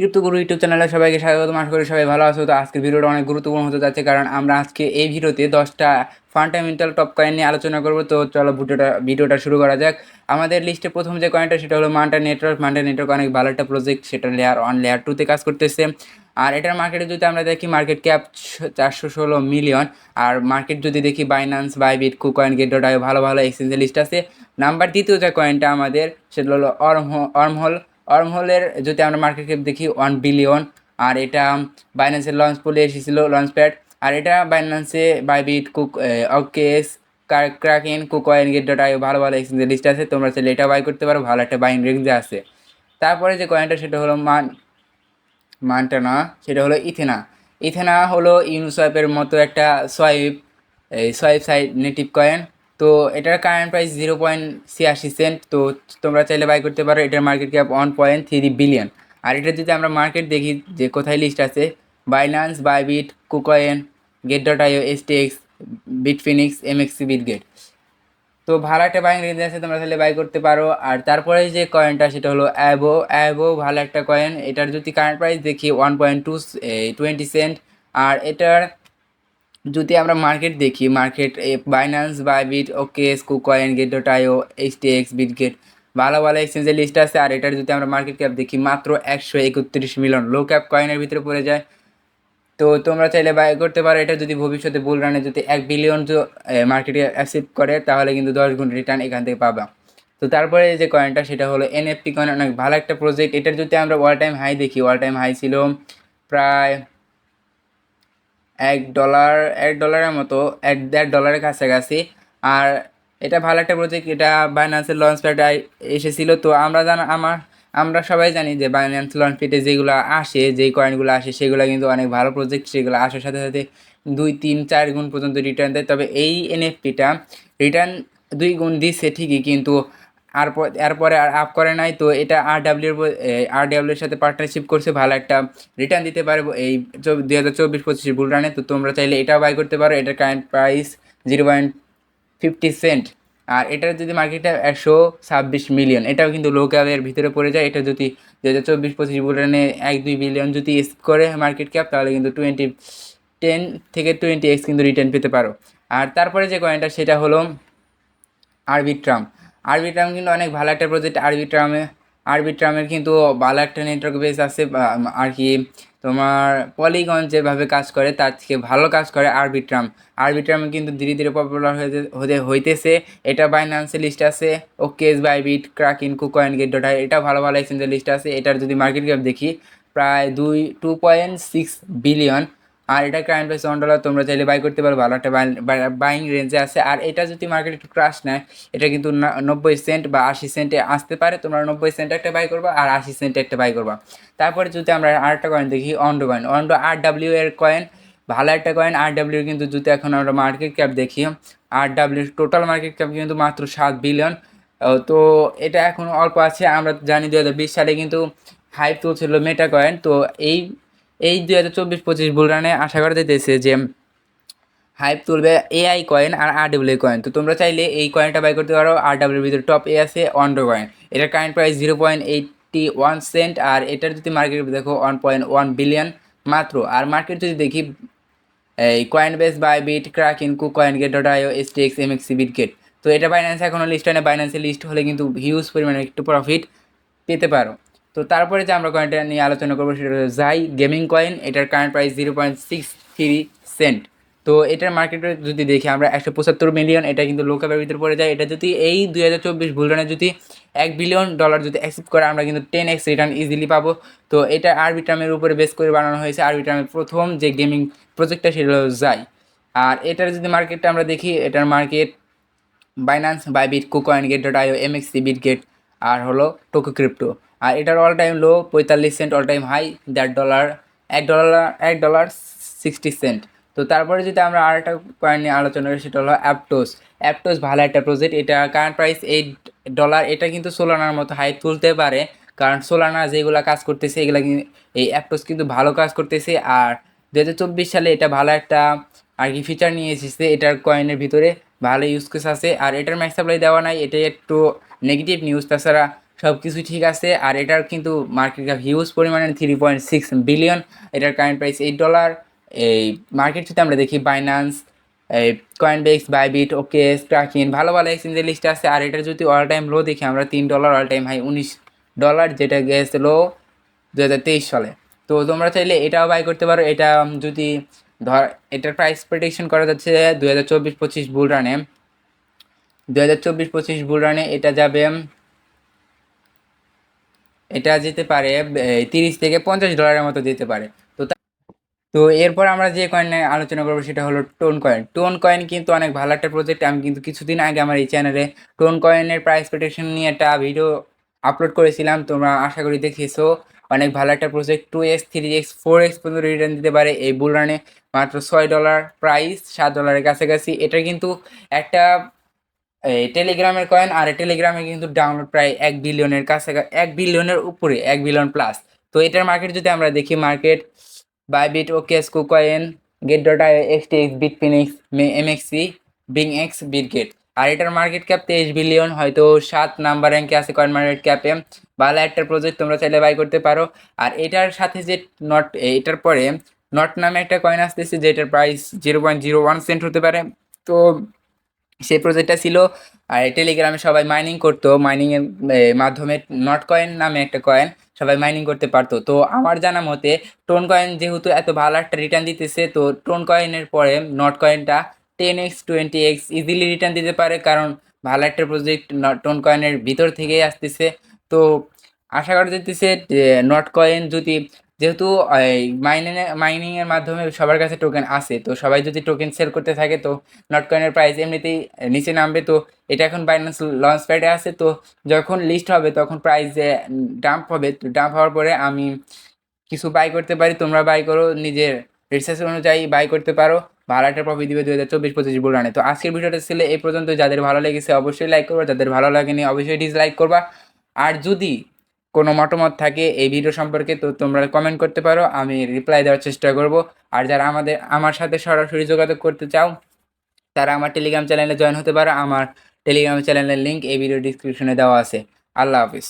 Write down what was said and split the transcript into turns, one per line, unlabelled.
ক্রিপ্টোগুরু YouTube চ্যানেলে সবাইকে স্বাগতম। আশা করি সবাই ভালো আছো। তো আজকের ভিডিওটা অনেক গুরুত্বপূর্ণ হতে যাচ্ছে, কারণ আমরা আজকে এই ভিডিওতে 10টা ফান্ডামেন্টাল টপ কয়েন নিয়ে আলোচনা করব। তো চলো ভিডিওটা শুরু করা যাক। আমাদের লিস্টে প্রথম যে কয়েনটা সেটা হলো মান্টা নেটওয়ার্ক। মান্টা নেটওয়ার্ক অনেক ভালো একটা প্রজেক্ট, সেটা লেয়ার 1 লেয়ার 2 তে কাজ করতেছে। আর এটার মার্কেটে যদি আমরা দেখি, মার্কেট ক্যাপ 416 মিলিয়ন। আর মার্কেট যদি দেখি, বাইন্যান্স, বাইবিট, কুকয়েন, গেট.আইও ভালো ভালো এক্সচেঞ্জের লিস্ট আছে। নাম্বার দ্বিতীয় যে কয়েনটা আমাদের সেটা হলো অর্মহোল। অর্মহোলের যদি আমরা মার্কেট ক্যাপ দেখি 1 বিলিয়ন। আর এটা বাইন্যান্সের লঞ্চ পলে এসেছিল, লঞ্চ প্যাড। আর এটা বাইন্যান্সে Bybit, OKEx, Kraken, KuCoin, Gate io ভালো ভালো এক্সচেঞ্জের লিস্ট আছে। তোমরা চাইলে এটা বাই করতে পারো, ভালো একটা বাইং রেঞ্জে আছে। তারপরে যে কয়েনটা সেটা হলো মান্টানা, সেটা হলো ইথেনা। ইথেনা হলো ইউনিসোয়াপের মতো একটা swipe swipe side native coin. তো এটার কারেন্ট প্রাইস 0.86 সেন্ট। তো তোমরা চাইলে বাই করতে পারো। এটার মার্কেট ক্যাপ 1.3 বিলিয়ন। আর এটা যদি আমরা মার্কেট দেখি যে কোথায় লিস্ট আছে, Binance, Bybit, KuCoin, Gate io, STX, Bitfinex, MEXC, Bitget. তো ভালো একটা বাইং রেঞ্জ আছে, তোমরা তাহলে বাই করতে পারো। আর তারপরে যে কয়েনটা সেটা হলো অ্যাবো ভালো একটা কয়েন। এটার যদি কারেন্ট প্রাইস দেখি 1.20 সেন্ট। আর এটার যদি আমরা মার্কেট দেখি, market Binance, Bybit, OKEx, KuCoin, Gate io, HTX, Bitget ভালো ভালো এক্সচেঞ্জের লিস্ট আছে। আর এটার যদি আমরা মার্কেট ক্যাপ দেখি, মাত্র 131 মিলিয়ন, লো ক্যাপ কয়েনের ভিতরে পড়ে যায়। তো তোমরা চাইলে বাই করতে পারো। এটা যদি ভবিষ্যতে বুল রানে যদি 1 বিলিয়ন মার্কেটে অ্যাসিভ করে, তাহলে কিন্তু 10 গুণ রিটার্ন এখান থেকে পাবা। তো তারপরে যে কয়েনটা সেটা হলো এনএফটি কয়েন, অনেক ভালো একটা প্রজেক্ট। এটার যদি আমরা অল টাইম হাই দেখি, অল টাইম হাই ছিল প্রায় $1 মতো, $1.50 কাছাকাছি। আর এটা ভালো একটা প্রজেক্ট। এটা বাইন্যান্সের লঞ্চ প্যাডে এসেছিলো। তো আমরা সবাই জানি যে বাইন্যান্স লঞ্চ প্যাডে যেগুলো আসে, যেই কয়েনগুলো আসে, সেগুলো কিন্তু অনেক ভালো প্রজেক্ট। সেগুলো আসার সাথে সাথে 2, 3, 4 গুণ পর্যন্ত রিটার্ন দেয়। তবে এই এনএফটিটা রিটার্ন 2 গুণ দিচ্ছে ঠিকই, কিন্তু এরপরে আর আপ করে নাই। তো এটা আর ডাব্লিউর সাথে পার্টনারশিপ করছে, ভালো একটা রিটার্ন দিতে পারে এই 2024-25 বুল রানে। তো তোমরা চাইলে এটাও বাই করতে পারো। এটার কারেন্ট প্রাইস 0.50 সেন্ট। আর এটার যদি মার্কেটটা 126 মিলিয়ন, এটাও কিন্তু লো ক্যাপের ভিতরে পড়ে যায়। এটা যদি 2024-25 বুল রানে 1-2 বিলিয়ন যদি করে মার্কেট ক্যাপ, তাহলে কিন্তু 10 থেকে 20x কিন্তু রিটার্ন পেতে পারো। আর তারপরে যে কয়েনটা সেটা হলো আরবিট্রাম। আরবিট্রাম কিন্তু অনেক ভালো একটা প্রজেক্ট। আরবিট্রামের কিন্তু ভালো একটা নেটওয়ার্ক বেস আছে, আর কি তোমার পলিগন যেভাবে কাজ করে তার থেকে ভালো কাজ করে আরবিট্রামে কিন্তু ধীরে ধীরে পপুলার হইতেছে। এটা বাইন্যান্সের লিস্ট আছে, ওকেস, বাইবিট, ক্রাকিন, কুকয়েন, গেট.আই, এটা ভালো ভালো এক্সচেঞ্জের লিস্ট আছে। এটার যদি মার্কেট ক্যাপ দেখি, প্রায় 2.6 বিলিয়ন। আর এটা কারেন্ট প্রাইস $1। তোমরা চাইলে বাই করতে পারো, ভালো একটা বাইং রেঞ্জে আছে। আর এটা যদি মার্কেট একটু ক্রাশ নেয়, এটা কিন্তু 90 সেন্ট বা 80 সেন্টে আসতে পারে। তোমরা 90 সেন্টে একটা বাই করবা আর 80 সেন্টে একটা বাই করবা। তারপরে যদি আমরা আরেকটা কয়েন দেখি, অন্ডো আর ডাব্লিউ এর কয়েন, ভালো একটা কয়েন। আর ডাব্লিউ কিন্তু যদি এখন আমরা মার্কেট ক্যাপ দেখি, আর ডাব্লিউর টোটাল মার্কেট ক্যাপ কিন্তু মাত্র 7 বিলিয়ন। তো এটা এখন অল্প আছে। আমরা জানি 2020 সালে কিন্তু হাইপ তুলছিল মেটা কয়েন। তো এই এই 2024-25 বুল রানে আশা করা যাইতেছে যে হাইপ তুলবে এআই কয়েন আর আর কয়েন। তো তোমরা চাইলে এই কয়েনটা বাই করতে পারো। আর ভিতরে টপ এ আছে অন্ডো কয়েন। এটার কারেন্ট প্রাইস 0.81 সেন্ট। আর এটার যদি মার্কেট দেখো 1.1 বিলিয়ন মাত্র। আর মার্কেট যদি দেখি, এই Coinbase, Bybit, Kraken, KuCoin, Gate io, STX, MEXC, Bitget. তো এটা বাইন্যান্স এখনও লিস্ট হয় না। বাইন্যান্সের লিস্ট হলে কিন্তু হিউজ পরিমাণে একটু প্রফিট পেতে পারো। তো তারপরে যে আমরা কয়েনটা নিয়ে আলোচনা করবো সেটা হলো জাই গেমিং কয়েন। এটার কারেন্ট প্রাইস 0.63 সেন্ট। তো এটার মার্কেটে যদি দেখি আমরা 175 মিলিয়ন, এটা কিন্তু লো ক্যাপের ভিতরে পড়ে যায়। এটা যদি এই 2024 বুল রানে যদি $1 বিলিয়ন যদি অ্যাকসেপ্ট করে, আমরা কিন্তু 10x রিটার্ন ইজিলি পাবো। তো এটা আরবিট্রামের উপরে বেস করে বানানো হয়েছে। আরবিট্রামের প্রথম যে গেমিং প্রজেক্টটা সেটা হলো জাই। আর এটার যদি মার্কেটটা আমরা দেখি, এটার market Binance, Bybit, KuCoin, Gate io, MEXC, Bitget আর হলো টোকো ক্রিপ্টো। আর এটার all time low 45 cent, all time high $1, $1.60। তো তারপরে যদি আমরা আরেকটা কয়েন নিয়ে আলোচনা করি সেটা হলো অ্যাপটোস ভালো একটা প্রজেক্ট। এটা কারেন্ট প্রাইস $8। এটা কিন্তু সোলানার মতো হাই তুলতে পারে, কারণ সোলানা যেগুলো কাজ করতেছে এগুলা এই অ্যাপটোস কিন্তু ভালো কাজ করতেছে। আর 2024 সালে এটা ভালো একটা আর কি ফিচার নিয়ে এসেছে। এটার কয়েনের ভিতরে ভালো ইউজ কেস আছে। আর এটার ম্যাক্স সাপ্লাই দেওয়া নাই, এটাই একটু নেগেটিভ নিউজ। তাছাড়া সব কিছু ঠিক আছে। আর এটার কিন্তু মার্কেট ক্যাপ হিউজ পরিমাণে 3.6 বিলিয়ন। এটার কারেন্ট প্রাইস $8। এই মার্কেট যদি আমরা দেখি বাইন্যান্স, এই কয়েনবেক্স, বাইবিট, ওকে, ক্রাকিন, ভালো ভালো এক্সচেঞ্জের লিস্ট আছে। আর এটার যদি অল টাইম লো দেখি আমরা $3, অল টাইম হাই $19, যেটা গেছিল 2023 সালে। তো তোমরা চাইলে এটাও বাই করতে পারো। এটা যদি ধর এটার প্রাইস প্রেডিকশন করা যাচ্ছে 2024-25 বুল রানে, 2024-25 বুল রানে এটা যাবে, এটা যেতে পারে $30 থেকে $50 মতো যেতে পারে। তো তো এরপর আমরা যে কয়েন নিয়ে আলোচনা করবো সেটা হলো টোন কয়েন। টোন কয়েন কিন্তু অনেক ভালো একটা প্রজেক্ট। আমি কিন্তু কিছুদিন আগে আমার এই চ্যানেলে টোন কয়েনের প্রাইস প্রেডিকশন নিয়ে একটা ভিডিও আপলোড করেছিলাম, তোমরা আশা করি দেখেছো। অনেক ভালো একটা প্রজেক্ট, 2x 3x 4x পর্যন্ত রিটার্ন দিতে পারে এই বুল রানে। মাত্র $6, প্রাইস $7 কাছাকাছি। এটা কিন্তু একটা এই টেলিগ্রামের কয়েন। আর টেলিগ্রামে কিন্তু ডাউনলোড প্রায় 1 বিলিয়নের কাছাকাছি, 1 বিলিয়নের উপরে, 1 বিলিয়ন প্লাস। তো এটার মার্কেট যদি আমরা দেখি, market Bybit, OKX, KuCoin, gate dot I, XTX, Bitfinex, MEXC, BingX, Bitget. আর এটার মার্কেট ক্যাপ 23 বিলিয়ন, হয়তো 7 নাম্বার র্যাঙ্কে আছে কয়েন মার্কেট ক্যাপে। ভালো একটা প্রজেক্ট, তোমরা চাইলে বাই করতে পারো। আর এটার সাথে যে নট, এটার পরে নট নামে একটা কয়েন আসতেছে যেটার প্রাইস 0.01 সেন্ট হতে পারে। তো সেই প্রজেক্টটা ছিল। আর টেলিগ্রামে সবাই মাইনিং করতো, মাইনিংয়ের মাধ্যমে নট কয়েন নামে একটা কয়েন সবাই মাইনিং করতে পারতো। তো আমার জানা মতে টোন কয়েন যেহেতু এত ভালো একটা রিটার্ন দিতেছে, তো টোন কয়েনের পরে নট কয়েনটা 10x 20x ইজিলি রিটার্ন দিতে পারে, কারণ ভালো একটা প্রজেক্ট টোন কয়েনের ভিতর থেকেই আসতেছে। তো আশা করা যেতেছে যে নট কয়েন যদি, যেহেতু মাইনিংয়ের মাধ্যমে সবার কাছে টোকেন আসে, তো সবাই যদি টোকেন সেল করতে থাকে, তো নট কয়েনের প্রাইস এমনিতেই নিচে নামবে। তো এটা এখন বাইন্যান্স লঞ্চ প্যাডে আছে, তো যখন লিস্ট হবে তখন প্রাইস ডাম্প হবে। তো ডাম্প হওয়ার পরে আমি কিছু বাই করতে পারি, তোমরা বাই করো, নিজের রিসার্চ অনুযায়ী বাই করতে পারো। ভালো একটা প্রফিট দিবে 2024-25 বুল রানে। তো আজকের ভিডিওটা ছিল এই পর্যন্ত। যাদের ভালো লেগেছে অবশ্যই লাইক করবা, যাদের ভালো লাগেনি অবশ্যই ডিসলাইক করবা। আর যদি কোনো মতামত থাকে এই ভিডিও সম্পর্কে, তো তোমরা কমেন্ট করতে পারো, আমি রিপ্লাই দেওয়ার চেষ্টা করব। আর যারা আমার সাথে সরাসরি যোগাযোগ করতে চাও, তারা আমার টেলিগ্রাম চ্যানেলে জয়েন হতে পারো। আমার টেলিগ্রাম চ্যানেলের লিঙ্ক এই ভিডিও ডিসক্রিপশনে দেওয়া আছে। আল্লাহ হাফিজ।